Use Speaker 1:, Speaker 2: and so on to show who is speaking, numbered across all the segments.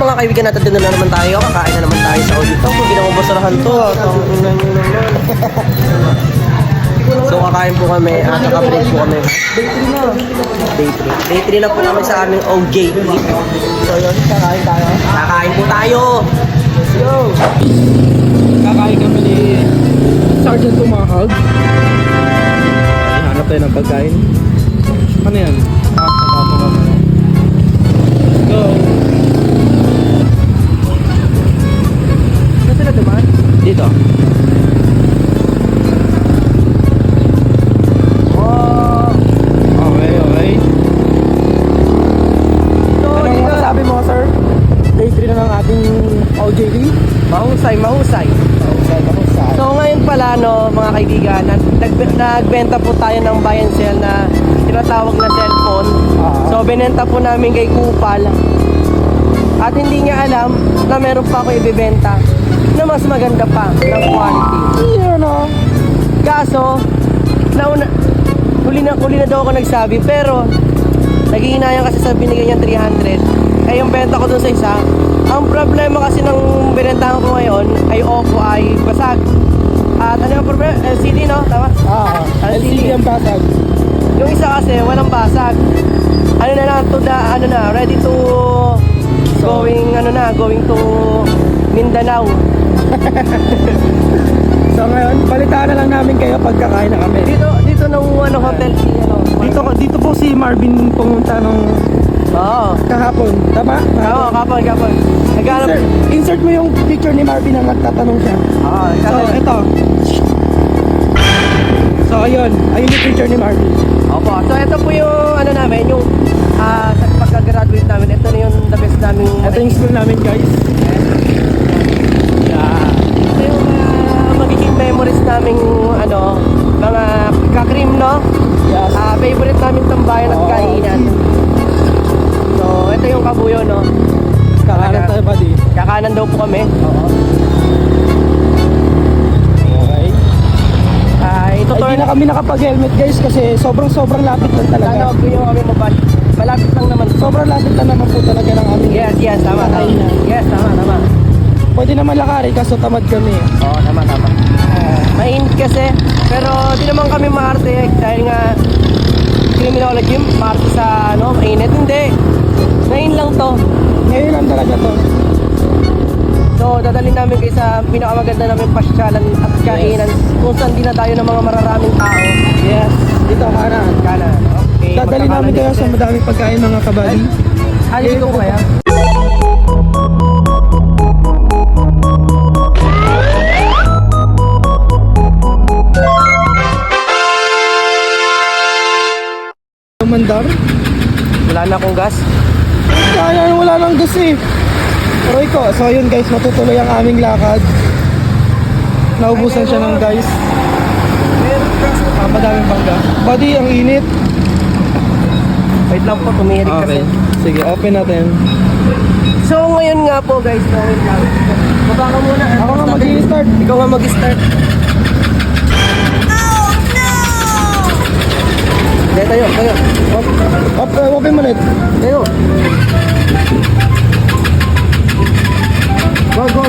Speaker 1: mga kaibigan natin, din na naman tayo. Kakain na naman tayo sa audito. Kung ginawang basurahan to. So kakain po kami at kaka-break po kami. Day 3 na po kami sa aming OJT. So yun, kakain tayo. Kakain po tayo. Let's go.
Speaker 2: Kakain kami ni Sergeant Tumahag. Hanap tayo ng pagkain. Ano yan? Let's go.
Speaker 1: Saan sila dumaan?
Speaker 2: Dito.
Speaker 1: Oh.
Speaker 2: Okay, okay.
Speaker 1: So,
Speaker 2: Anong masasabi mo, sir? Day 3 na ng ating OJT.
Speaker 1: mahusay. So ngayon pala no, mga kaibigan, nagbenta po tayo ng buy and sell na tinatawag na cellphone. So binenta po namin kay Kupal. At hindi niya alam na meron pa ako ibebenta na mas maganda pa ng quality.
Speaker 2: Yun o.
Speaker 1: Kaso, huli na daw ako nagsabi, pero naghihinayang kasi sa binigay niya 300. Yung benta ko dun sa isa, ang problema kasi ng binentahan ko ngayon ay Oppo ay basag. At ano yung problema? LCD, no? Tama?
Speaker 2: LCD ang basag.
Speaker 1: Yung isa kasi walang basag. Ano na lang, ready to going to Mindanao.
Speaker 2: So ngayon, balitaan na lang namin kayo pag kakain na kami.
Speaker 1: Dito nung hotel
Speaker 2: Dito po si Marvin pumunta nung
Speaker 1: Oo.
Speaker 2: kahapon. Tama?
Speaker 1: Oo, kapon.
Speaker 2: Insert mo yung picture ni Marvin na nagtatanong siya. So, ito. So, ayun yung picture ni Marvin.
Speaker 1: Opo. So, ito po yung namin, yung sa pagka-graduate namin. Ito na yung the best namin.
Speaker 2: Ito yung school namin, guys.
Speaker 1: Yeah. Ito yung magiging memories namin, mga kakrim, no?
Speaker 2: Yes.
Speaker 1: Favorite namin tambayan at kainan. So, ito yung kabuyo, no?
Speaker 2: Kakanan tayo, buddy.
Speaker 1: Kakanan daw po kami. Oo.
Speaker 2: Okay.
Speaker 1: Ito
Speaker 2: Hindi na kami nakapag-helmet, guys, kasi sobrang lapit lang talaga.
Speaker 1: Sana huwag nyo kami mabalik. Malapit lang naman.
Speaker 2: Sobrang lapit lang naman po talaga ng aming
Speaker 1: Yes, tama. Yes, tama.
Speaker 2: Pwede naman lakari, kaso tamad kami.
Speaker 1: Oo, tama. Mainit kasi, pero di naman kami maarte dahil nga criminology, maarte sa mainit. Hindi. Ngayon lang to.
Speaker 2: Ngayon lang talaga to.
Speaker 1: So, dadalhin namin kayo sa pinakamaganda namin pasyalan at kainan kung saan dinadayo ng mga mararaming tao.
Speaker 2: Yes. Dito, kanan.
Speaker 1: Kanan. Okay.
Speaker 2: Dadali namin kayo sa madaming pagkain, mga kabady.
Speaker 1: Alisin ko po kaya?
Speaker 2: Mandar.
Speaker 1: Wala na akong gas.
Speaker 2: Kaya wala nang gas eh. Pero ikaw, so yun guys, matutuloy ang aming lakad. Naubusan siya ng guys. Madaming bangga. Buddy, ang init.
Speaker 1: Wait lang po, tumirik kasi.
Speaker 2: Sige, open natin.
Speaker 1: So ngayon nga po guys, wait lang. Baba ka muna.
Speaker 2: Ako nga mag-i-start.
Speaker 1: Ikaw nga mag-start. Tayo.
Speaker 2: Open mo ulit.
Speaker 1: Tayo. Go.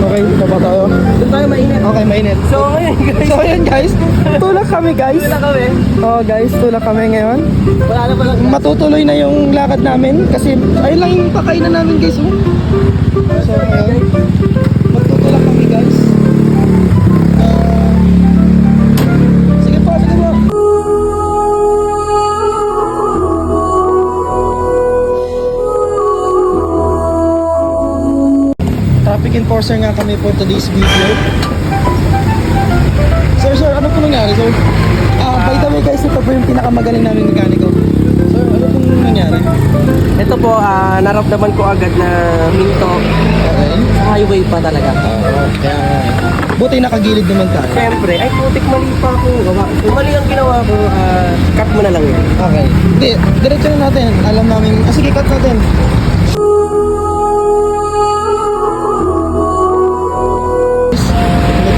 Speaker 2: Okay, baba tayo.
Speaker 1: Doon tayo mainit.
Speaker 2: Okay, mainit.
Speaker 1: So ngayon guys.
Speaker 2: So yun guys, tulak kami guys.
Speaker 1: Wala kami.
Speaker 2: Oh guys, tulak kami ngayon.
Speaker 1: Wala na pala.
Speaker 2: Matutuloy na yung lakad namin kasi ayun lang yung pakainan namin guys. Oh. So ngayon, magtutulak kami guys. Sige po. Traffic enforcer nga kami for today's video. Sir, ano po nangyari, sir? By the way guys, ito po yung pinakamagaling namin mekaniko. Sir, ano pong nangyari?
Speaker 1: Ito po, naramdaman ko agad na minto.
Speaker 2: Okay.
Speaker 1: Sa highway pa talaga.
Speaker 2: Kaya buti nakagilid naman tayo.
Speaker 1: Siyempre, ay putik mali pa akong gawa. Kung mali ang ginawa ko, cut mo na lang yun.
Speaker 2: Okay. Hindi, diretso na natin. Alam namin. Sige, cut natin.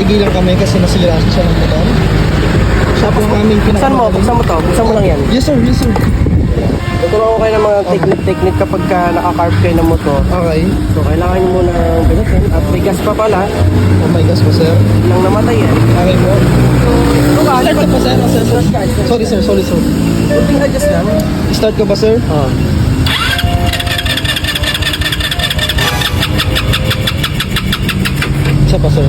Speaker 2: Natigilan kami kasi nasira siya ng motor. Siya po ang aming
Speaker 1: Buksan mo to. Buksan mo lang yan.
Speaker 2: Yes sir.
Speaker 1: Tuturo ko kayo ng mga technique kapag naka-carb kayo ng motor.
Speaker 2: Okay.
Speaker 1: So, kailangan nyo muna binutin. At may gas pa pala.
Speaker 2: Oh my gosh po, sir.
Speaker 1: Lang namatay yan.
Speaker 2: Okay po.
Speaker 1: Start
Speaker 2: Start ko pa, sir. Sorry, sir. Sorry.
Speaker 1: Kunting adjust lang.
Speaker 2: Start ko ba, sir?
Speaker 1: Oo.
Speaker 2: Isa pa, sir.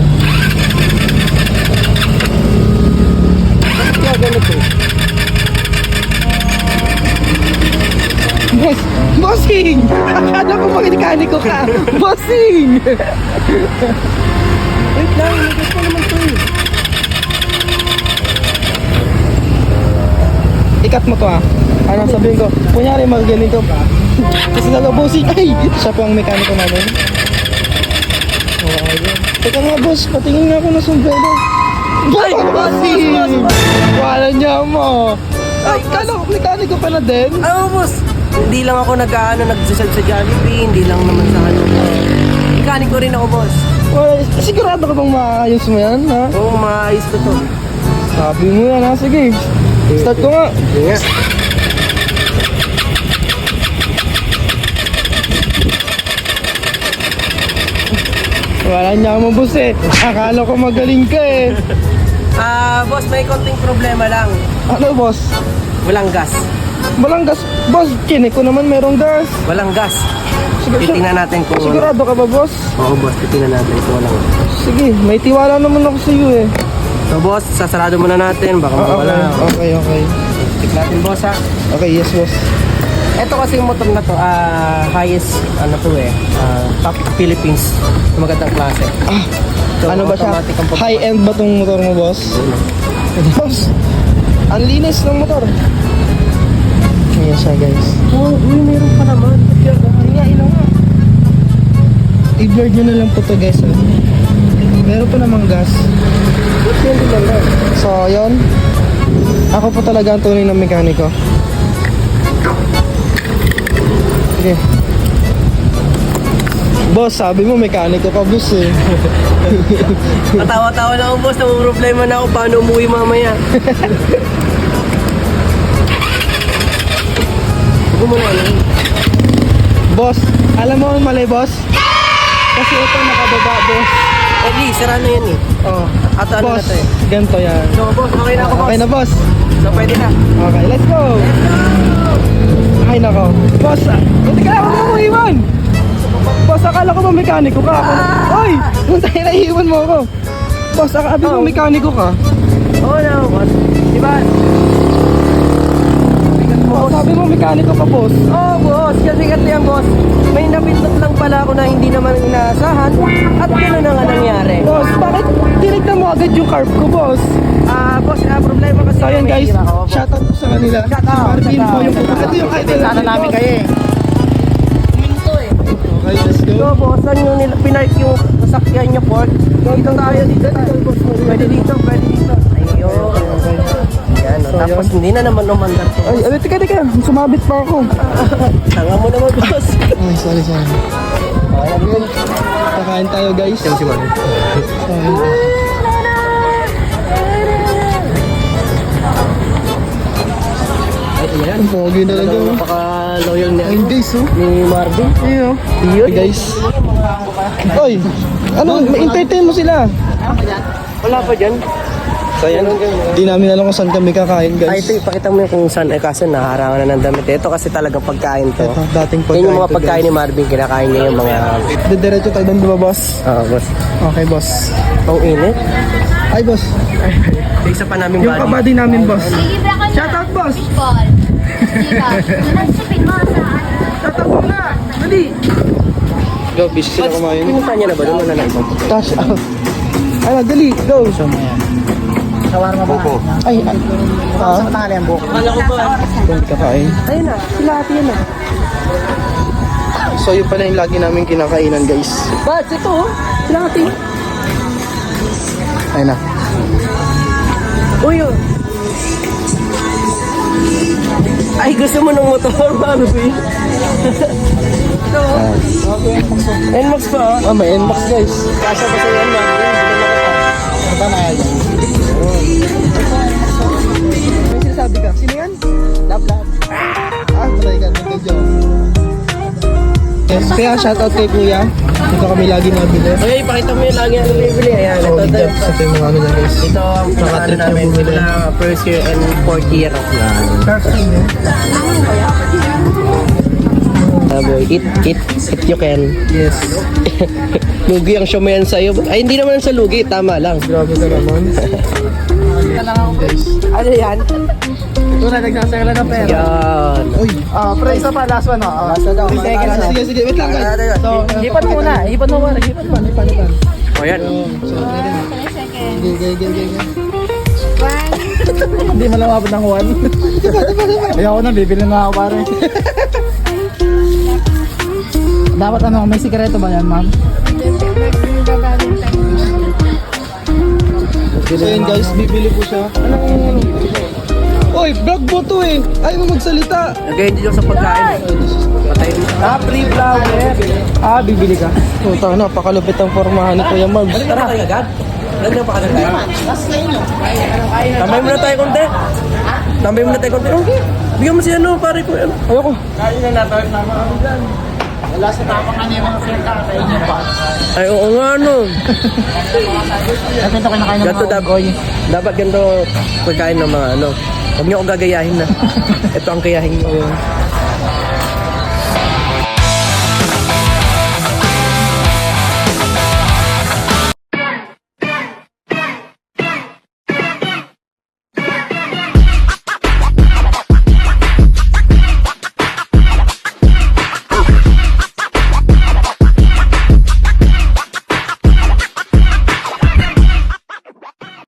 Speaker 1: Kaya ganito.
Speaker 2: Bossing! Akala ko mekaniko ka. Bossing!
Speaker 1: Wait lang, nag-gas pa naman to eh.
Speaker 2: Ikat mo to ah. Ano sabihin ko? Kunyari magaling ko. Kasi bossing. Ay! Siya po ang mekaniko namin. Okay. Teka nga boss, patingin nga ako ng sombrero.
Speaker 1: Ay,
Speaker 2: bossing! Wala niya mo. Ay, kala ko mekaniko ka na din.
Speaker 1: Ano boss? Hindi lang ako nagsasalp sa Jollibee, hindi lang naman sa ano. Mekaniko rin ako boss.
Speaker 2: Well, sigurado ka bang maayos mo yan, ha?
Speaker 1: Oo, maayos ko to.
Speaker 2: Sabi mo yan, ha? Sige. Start ko nga.
Speaker 1: Sige nga.
Speaker 2: Wala niya mo boss eh. Akala ko magaling ka eh.
Speaker 1: Boss, may konting problema lang.
Speaker 2: Ano boss?
Speaker 1: Walang gas.
Speaker 2: Walang gas. Boss, kinik ko naman merong gas.
Speaker 1: Walang gas.
Speaker 2: Sige,
Speaker 1: Titingnan natin kung
Speaker 2: sigurado ka ba boss?
Speaker 1: Oo boss, titingnan natin kung walang gas.
Speaker 2: Sige, may tiwala naman ako sa iyo eh.
Speaker 1: So boss, sasarado muna natin, baka mawala.
Speaker 2: Okay.
Speaker 1: Check natin boss ha.
Speaker 2: Okay, yes boss.
Speaker 1: Ito kasi yung motor na to, highest, top Philippines. Magandang klase. So,
Speaker 2: Ano ba siya?
Speaker 1: automatic ang pag-
Speaker 2: High-end ba tong motor mo boss? Boss, ang linis ng motor. Ayan siya guys.
Speaker 1: Oh, meron pa naman.
Speaker 2: Ilaw nga. I-blurred nyo na lang po to guys. Oh. Meron pa namang gas. So, yun. Ako po talaga ang tunay na mekaniko. Sige. Boss, sabi mo mekaniko ka boss eh.
Speaker 1: Matawa-tawa na ako boss, problema na ako paano umuwi mamaya. Huwag mo na ano.
Speaker 2: Boss, alam mo ang mali boss? Kasi ito nakababa boss.
Speaker 1: Edi, sira na yan eh.
Speaker 2: Oh.
Speaker 1: At ano
Speaker 2: Boss,
Speaker 1: na to eh.
Speaker 2: ganito yan.
Speaker 1: So boss, okay na ako boss.
Speaker 2: Okay na boss.
Speaker 1: So pwede na.
Speaker 2: Okay, let's go. Ay nako. Boss, buti ka ako mo iwan. Boss, akala ko ba mekaniko ka? Oy, punta na iwan mo ako. Boss, akala mo mekaniko ka?
Speaker 1: Oo na boss. Diba?
Speaker 2: Boss, sabi mo mekaniko ka boss.
Speaker 1: Oh boss, kasi yan boss. May napindot lang pala ako na hindi naman inaasahan. At gano'n na nga nangyari.
Speaker 2: Boss, bakit tinignan mo agad yung carb ko boss?
Speaker 1: Boss, problema kasi.
Speaker 2: So ayan
Speaker 1: may
Speaker 2: guys,
Speaker 1: hira ako, boss.
Speaker 2: shoutout po sa kanila. Marvin po yung ito yung idol namin
Speaker 1: kayo eh. Minto eh.
Speaker 2: Okay, let's
Speaker 1: So
Speaker 2: go.
Speaker 1: boss, saan yung pinark yung sasakyan niyo Ford? Dito tayo, dito tayo. Pwede dito. Ayun. Yan, no? Tapos hindi na naman umandar to.
Speaker 2: Ay, teka, sumabit pa ako.
Speaker 1: Tanga mo naman boss.
Speaker 2: Ay, sorry.
Speaker 1: Ayun.
Speaker 2: Kakain tayo guys.
Speaker 1: Si Mami.
Speaker 2: Ang pogi na lang yun.
Speaker 1: Napaka-loyal niya.
Speaker 2: Ayun guys, oh.
Speaker 1: Ni Marvin.
Speaker 2: Ayun,
Speaker 1: Yun.
Speaker 2: guys. Oy, ano, entertain mo sila.
Speaker 1: Wala pa dyan.
Speaker 2: So yan, di namin alam kung saan kami kakain
Speaker 1: Ay,
Speaker 2: guys.
Speaker 1: ito, ipakita mo yung kung saan. Kaso naharangan na ng damit. Ito kasi talagang pagkain to.
Speaker 2: Ito, dating
Speaker 1: Yan
Speaker 2: pagkain
Speaker 1: yung mga
Speaker 2: to,
Speaker 1: pagkain
Speaker 2: guys.
Speaker 1: ni Marvin. Kinakain niya yung mga...
Speaker 2: Diretso tayo doon, diba boss?
Speaker 1: Oo, boss.
Speaker 2: Okay, boss.
Speaker 1: Ang init.
Speaker 2: Ay, boss.
Speaker 1: Isa pa namin
Speaker 2: Yung
Speaker 1: body.
Speaker 2: kabady namin, boss.
Speaker 3: Libre ka
Speaker 2: Shout out, boss.
Speaker 3: People. Diba? Nagsipin mo sa ano.
Speaker 2: Tatak mo na. Dali. Go, busy sila kumain.
Speaker 1: Pinunta niya na ba? Doon na lang.
Speaker 2: Cash out. Ano, dali. Go.
Speaker 1: Shawarma ba?
Speaker 2: Ay, ha?
Speaker 1: Tali ang buhok. Kala ko ba?
Speaker 2: Hindi kakain.
Speaker 1: Ayun na. Sila ate yun na.
Speaker 2: So, yun pala yung lagi namin kinakainan, guys.
Speaker 1: Bats, ito oh. Sila ate.
Speaker 2: Ayun na.
Speaker 1: Uy oh. Ay, gusto mo ng motor, Marvin? Ito oh. NMAX pa oh.
Speaker 2: Ah, may NMAX, guys.
Speaker 1: Kasya pa sa yan, Marvin.
Speaker 2: Ito na yan. May sinasabi ka. Sino yan?
Speaker 1: Love.
Speaker 2: Ah, tulay ka Kaya shoutout kay Kuya. Ito kami lagi nabili.
Speaker 1: Okay, pakita mo yung lagi ang bibili. Ayan,
Speaker 2: Oh,
Speaker 1: ito.
Speaker 2: Ito yung mga ano na guys.
Speaker 1: Ito ang
Speaker 2: Mga
Speaker 1: ano
Speaker 2: trip
Speaker 1: namin.
Speaker 2: yung bumili.
Speaker 1: Ito na first year and fourth year. Boy, eat you can.
Speaker 2: Yes.
Speaker 1: Lugi ang siyomayan sa'yo. Ay, hindi naman sa lugi. Tama lang.
Speaker 2: Grabe ka naman.
Speaker 1: Ano yan?
Speaker 2: Tura, nagsasaya lang ng pera.
Speaker 1: Yan.
Speaker 2: Uy.
Speaker 4: Pre, isa pa, last one, no?
Speaker 2: Last na daw. Sige, sige. Wait lang guys. So,
Speaker 4: Hipan mo muna, hipan mo muna, hipan mo.
Speaker 1: O yan.
Speaker 2: Sige.
Speaker 4: Hindi mo lang mabot ng 1. Ayoko na, bibili na ako pare. Dapat ano, may sikreto ba yan, ma'am?
Speaker 2: So yun guys, bibili po siya. Oy, vlog mo to eh. Ayaw mo magsalita.
Speaker 1: Okay, hindi sa pagkain. Patayin mo.
Speaker 4: Free flower. Bibili ka.
Speaker 2: Puta, napakalupit ang formahan ni Kuya Mags.
Speaker 1: Tara tayo agad. Lagyan pa kagad tayo. Tambay muna tayo konti. Tambay muna tayo konti. Okay. Bigyan mo si ano, pare ko.
Speaker 2: Ayoko.
Speaker 4: Wala sa tapang ano yung mga pinagkakain niyo pa.
Speaker 1: Ay, oo nga, no.
Speaker 4: At ito kinakain ng
Speaker 1: Ganto
Speaker 4: mga
Speaker 1: dapat. Dapat ganito pagkain ng mga ano. Huwag niyo akong gagayahin na. Ito ang kayahin niyo.